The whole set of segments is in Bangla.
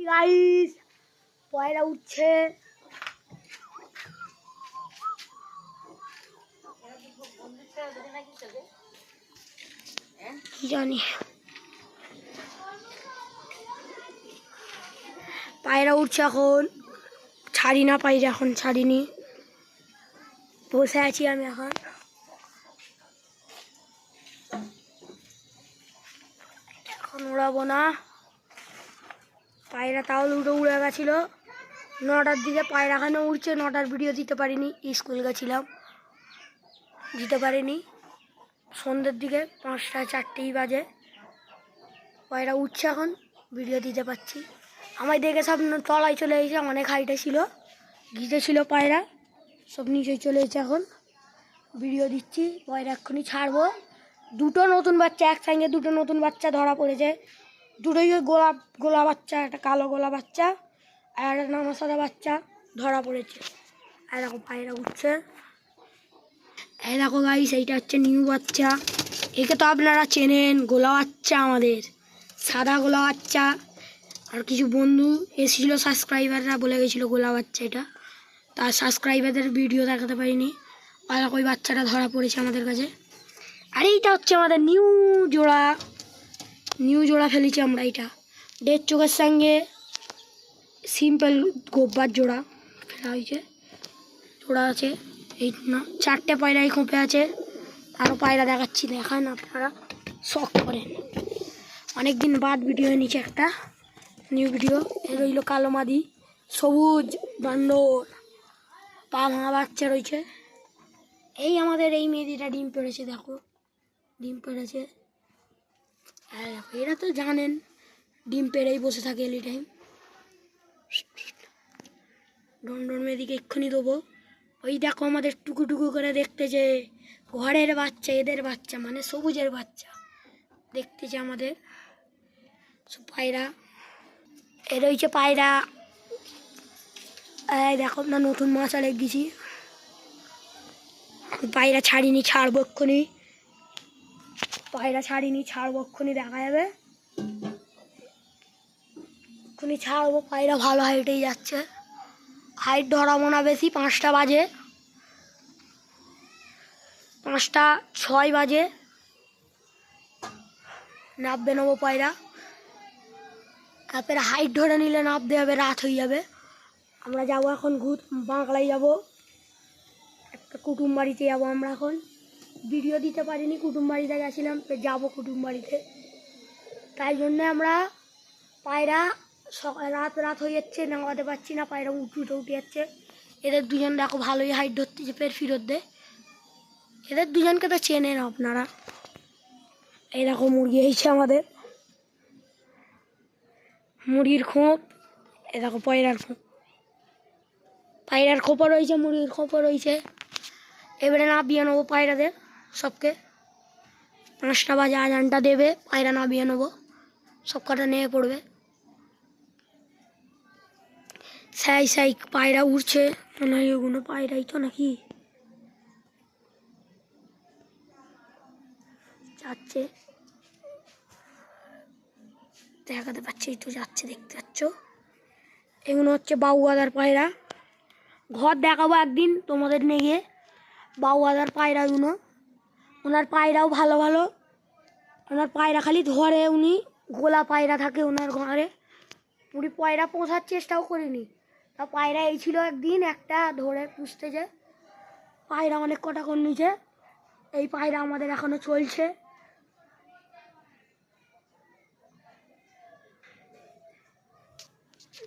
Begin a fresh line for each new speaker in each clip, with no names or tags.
গাইস পায়রা উঠছে। কি জানি পায়রা উঠছে এখন। ছাড়ি না পায়রা, এখন ছাড়িনি, বসে আছি আমি এখন। এখন উড়াবো না পায়রা, তাহলে উড়ে গেছিলো 9টার দিকে। পায়রাখানে উঠছে, 9টার ভিডিও দিতে পারিনি, স্কুল গেছিলাম, দিতে পারিনি। সন্ধ্যের দিকে 5টা 4টেই বাজে পায়রা উঠছে, এখন ভিডিও দিতে পারছি। আমায় দেখে সব তলায় চলে এসেছে, অনেক হাইটে ছিল, ঘিচে ছিল পায়রা, সব নিচে চলে এসেছে। এখন ভিডিও দিচ্ছি, পায়রা এক্ষুনি ছাড়বো। দুটো নতুন বাচ্চা একসঙ্গে, দুটো নতুন বাচ্চা ধরা পড়েছে। দুটোই ওই গোলা বাচ্চা, একটা কালো গোলা বাচ্চা আর একটা নামা সাদা বাচ্চা ধরা পড়েছে। আর দেখো পায়রা উঠছে। এই দেখো গাইস, এইটা হচ্ছে নিউ বাচ্চা। একে তো আপনারা চেনেন, গোলা বাচ্চা, আমাদের সাদা গোলা বাচ্চা। আর কিছু বন্ধু এসেছিলো, সাবস্ক্রাইবাররা বলে গেছিলো গোলা বাচ্চা এটা, তার সাবস্ক্রাইবারদের ভিডিও দেখাতে পারিনি। আর ওই বাচ্চাটা ধরা পড়েছে আমাদের কাছে। আর এইটা হচ্ছে আমাদের নিউ জোড়া ফেলেছি আমরা। এটা 1.5 চোখের সঙ্গে সিম্পল গোব্বার জোড়া ফেলা হয়েছে। জোড়া আছে এই না, 4টে পায়রাই খোঁপে আছে। আরও পায়রা দেখাচ্ছি, দেখান আপনারা, শখ করেন। অনেকদিন বাদ ভিডিও নিচে একটা নিউ ভিডিও। এ রইল কালো মাদি, সবুজ বান্দর, পা ভাঙা বাচ্চা রয়েছে। এই আমাদের এই মেয়েদিটা ডিম পেড়েছে, দেখো ডিম পেড়েছে। আর দেখো এরা তো জানেন ডিম পেড়েই বসে থাকে এনি টাইম। ডন্ডন মেয়েদিকে এক্ষুনি দেবো। ওই দেখো আমাদের টুকু করে দেখতেছে, ঘরের বাচ্চা, এদের বাচ্চা মানে সবুজের বাচ্চা দেখতেছে আমাদের পায়রা। এ রয়েছে পায়রা। এই দেখো না, নতুন মাছা লেগেছি। পায়রা ছাড়িনি, ছাড়বো এক্ষুনি। পায়রা ছাড়িনি, ছাড়বো এক্ষুনি, দেখা যাবে এক্ষুনি ছাড়বো। পায়রা ভালো হাইটেই যাচ্ছে, হাইট ধরাবো না বেশি। 5টা বাজে, 5টা 6 বাজে নামবে নেবো পায়রা। তারপরে হাইট ধরে নিলে নামতে হবে, রাত হয়ে যাবে। আমরা যাবো এখন বাংলায় যাবো, একটা কুটুম বাড়িতে যাবো আমরা এখন। ভিডিও দিতে পারিনি, কুটুম বাড়িতে গেছিলাম, যাবো কুটুম বাড়িতে। তাই জন্যে আমরা পায়রা রাত হয়ে যাচ্ছে, নামাতে পারছি না, পায়রা উঠে যাচ্ছে। এদের দুজন দেখো ভালোই হাইট ধরতেছে, ফের ফিরত দে। এদের দুজনকে তো চেনেন আপনারা। এই দেখো মুরগি হয়েছে আমাদের, মুরগির খোপ। এ দেখো পায়রার খোপ, পায়রার খোপও রয়েছে, মুরগির খোপও রয়েছে। এবারে নামিয়ে নেবো পায়রাদের সবকে। 5টা বাজে আজানটা দেবে, পায়রা নামিয়ে নেবো, সব কটা নিয়ে পড়বে। সাই পায়রা উঠছে, মনে হয় ওগুলো পায়রাই তো নাকি যাচ্ছে, দেখাতে পাচ্ছি তো, যাচ্ছে, দেখতে পাচ্ছ। এগুলো হচ্ছে বাউয়াদার পায়রা। ঘর দেখাবো একদিন তোমাদের নিয়ে গিয়ে, বাউয়াদার পায়রাগুলো। ওনার পায়রাও ভালো, ওনার পায়রা খালি ধরে, উনি গোলা পায়রা থাকে ওনার ঘরে। উনি পায়রা পোষার চেষ্টাও করিনি, তা পায়রা এই ছিল একদিন একটা ধরে পুষতে, যে পায়রা অনেক কটা করে নিচে। এই পায়রা আমাদের এখনো চলছে।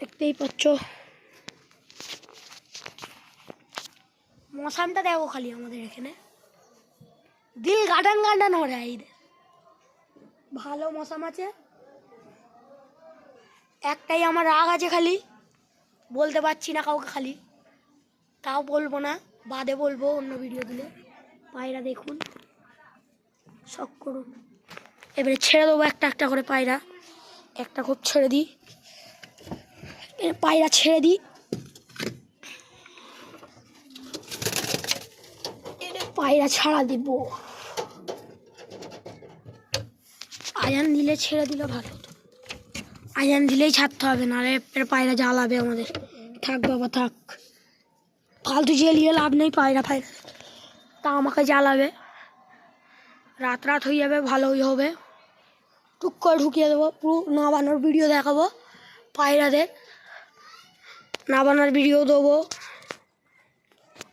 দেখতেই পাচ্ছ, মশানটা দেখো খালি আমাদের এখানে, দিল গার্ডান ওরে। ভালো মশাম আছে। একটাই আমার রাগ আছে, খালি বলতে পারছি না কাউকে, খালি তাও বলবো না, বাদে বলবো অন্য ভিডিও দিলে। পায়রা দেখুন, শখ করুন। এবারে ছেড়ে দেবো একটা করে পায়রা। একটা খুব ছেড়ে দিই, পায়রা ছেড়ে দিই। পায়রা ছাড়া দিব, আজান দিলে ছেড়ে দিলে ভালো হতো। আজান দিলেই ছাড়তে হবে, নাহলে পায়রা জ্বালাবে আমাদের। থাক বাবা থাক, ফালতু জ্বালিয়ে লাভ নেই, পায়রা তা আমাকে জ্বালাবে। রাত হয়ে যাবে, ভালোই হবে। টুক করে ঢুকিয়ে দেবো, পুরো নাবানোর ভিডিও দেখাবো, পায়রাদের নাবানোর ভিডিও দেবো।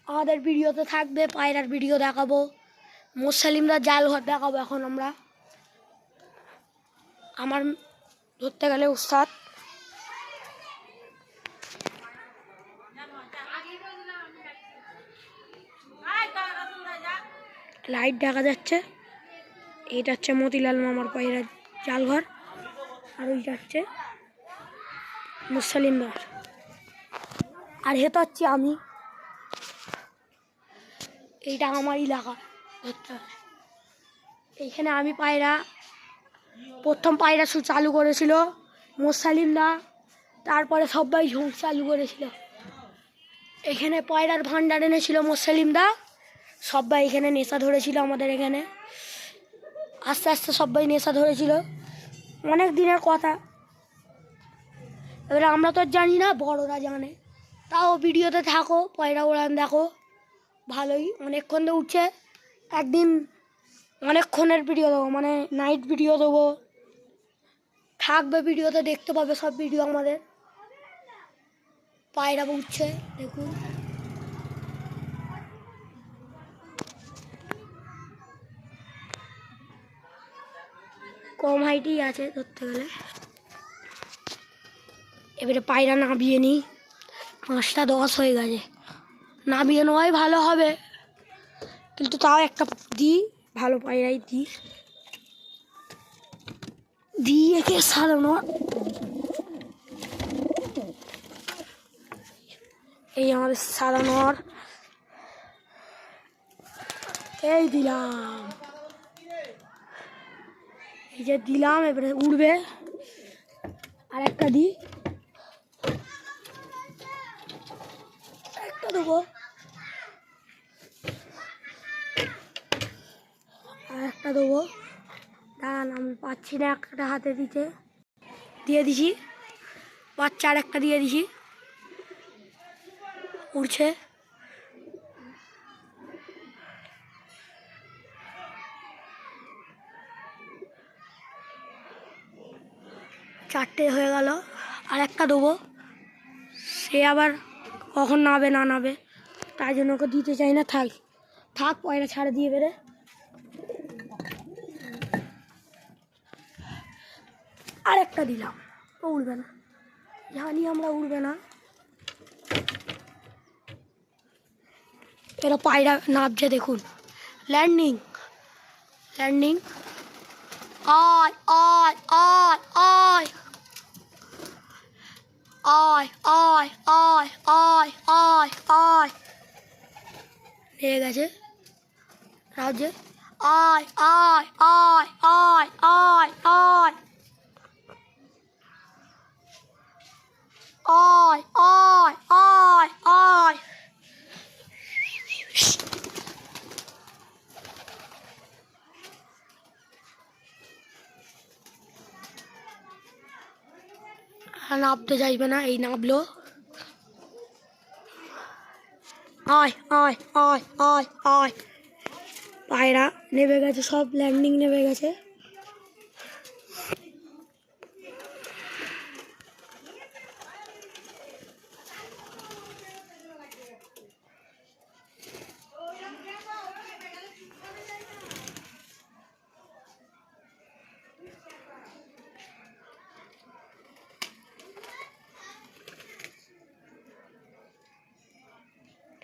আমাদের ভিডিওতে থাকবে পায়রার ভিডিও দেখাবো, মুসলিমরা জাল ঘর দেখাবো। এখন আমরা আমার ধরতে গেলে উস্তাদ। লাইট দেখা যাচ্ছে, এইটা হচ্ছে মতিলাল মামার পায়রার জাল ঘর, আর ওইটা হচ্ছে মুসলিমরা, আর হেটা হচ্ছে আমি। এইটা আমার এলাকা ধরতে হবে। এইখানে আমি প্রথম পায়রা চালু করেছিল মুসলিমরা, তারপরে সবাই ঝুঁক চালু করেছিল। এখানে পায়রার ভান্ডার এনেছিল মুসলিমরা, সবাই এখানে নেশা ধরেছিল আমাদের এখানে। আস্তে আস্তে সবাই নেশা ধরেছিল, অনেক দিনের কথা। এবারে আমরা তো জানি না, বড়রা জানে। তাও ভিডিওতে থাকো, পায়রা ওড়ান দেখো, ভালোই অনেকক্ষণ তো উঠছে। একদিন অনেকক্ষণের ভিডিও দেবো, মানে নাইট ভিডিও দেবো, থাকবে ভিডিওতে, দেখতে পাবে সব ভিডিও আমাদের। পায়রা উঠছে দেখুন, কম হাইটই আছে ধরতে গেলে। এবারে পায়রা নাবিয়ে নিই, 5টা 10 হয়ে গেছে। নাবিয়ে নেওয়াই ভালো হবে, কিন্তু তাও একটা দিই, ভালো পায়রাই দিই একে সারানো। এই আমাদের সারানোর, এই দিলাম, এই যে দিলাম, এবারে উড়বে। আর একটা দিই, একটা দেবো, আর একটা দেবো। দাঁড়ান, আমি পাচ্ছি না, একটা হাতে দিয়ে দিছি, বাচ্চা আর একটা দিয়ে দিছি, উড়ছে। চারটে হয়ে গেল, আর একটা দেবো। সে আবার কখন নাবে না নাবে, তাই জন্য ওকে দিতে চাই না। থাক পয়রা ছাড়ে দিয়ে বেড়ে। আর একটা দিলাম, ও উড়বে না, জানি আমরা উড়বে না। এরা পায়রা নাবছে দেখুন, ল্যান্ডিং। আয় আয় আয় আয় আয় আয় আয় আয় আয় আয়, লেগে গেছে রাজ্যে। আয় আয় আয় আয় আয় আয় আয় আয় আয় আয়, নাবতে চাইবে না, এই নাবলো। আয় আয় আয় আয় আয়, পায়রা নেমে গেছে, সব ল্যান্ডিং নেমে গেছে।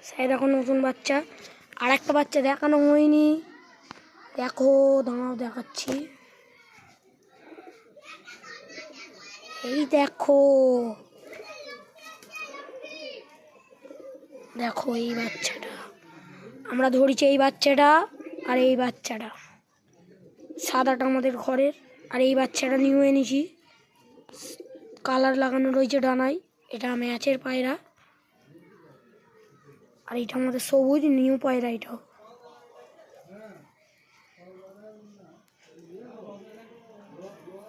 সেই দেখো নতুন বাচ্চা, আর একটা বাচ্চা দেখানো হয়নি, দেখো দাঁড়াও দেখাচ্ছি। এই দেখো দেখো এই বাচ্চাটা আমরা ধরেছি, এই বাচ্চাটা আর এই বাচ্চাটা, সাদাটা আমাদের ঘরের, আর এই বাচ্চাটা নিউ এনেছি, কালার লাগানো রয়েছে ডানায়। এটা ম্যাচের পায়রা, আর এটা আমাদের সবুজ নিউ পায়রা। এটাও